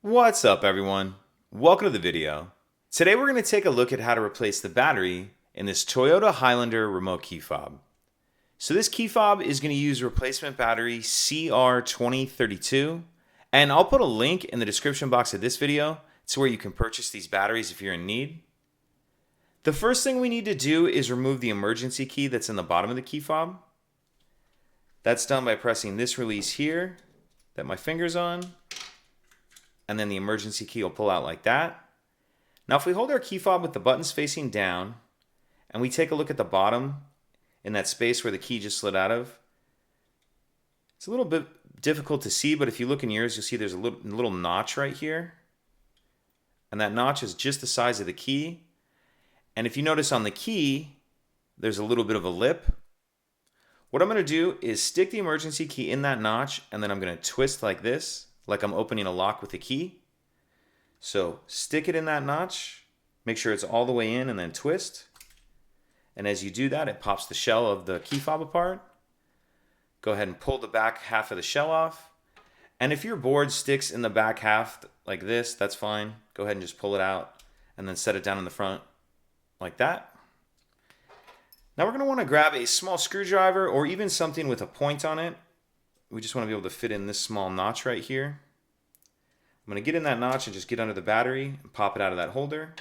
What's up, everyone? Welcome to the video. Today we're going to take a look at how to replace the battery in this Toyota Highlander remote key fob. So this key fob is going to use replacement battery CR2032, and I'll put a link in the description box of this video to where you can purchase these batteries if you're in need. The first thing we need to do is remove the emergency key that's in the bottom of the key fob. That's done by pressing this release here that my finger's on, and then the emergency key will pull out like that. Now if we hold our key fob with the buttons facing down and we take a look at the bottom in that space where the key just slid out of, it's a little bit difficult to see, but if you look in yours you'll see there's a little notch right here, and that notch is just the size of the key. And if you notice on the key there's a little bit of a lip. What I'm going to do is stick the emergency key in that notch, and then I'm going to twist like this, like I'm opening a lock with a key. So stick it in that notch, make sure it's all the way in, and then twist. And as you do that, it pops the shell of the key fob apart. Go ahead and pull the back half of the shell off. And if your board sticks in the back half like this, that's fine. Go ahead and just pull it out and then set it down in the front like that. Now we're going to want to grab a small screwdriver or even something with a point on it. We just want to be able to fit in this small notch right here. I'm going to get in that notch and just get under the battery and pop it out of that holder.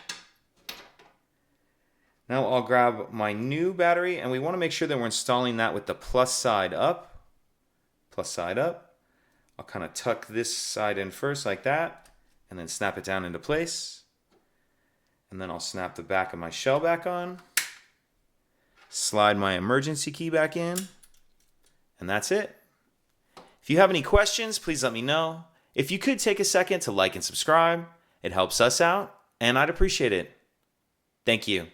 Now I'll grab my new battery, and we want to make sure that we're installing that with the plus side up. Plus side up. I'll kind of tuck this side in first like that, and then snap it down into place. And then I'll snap the back of my shell back on. Slide my emergency key back in, and that's it. If you have any questions, please let me know. If you could take a second to like and subscribe, it helps us out, and I'd appreciate it. Thank you.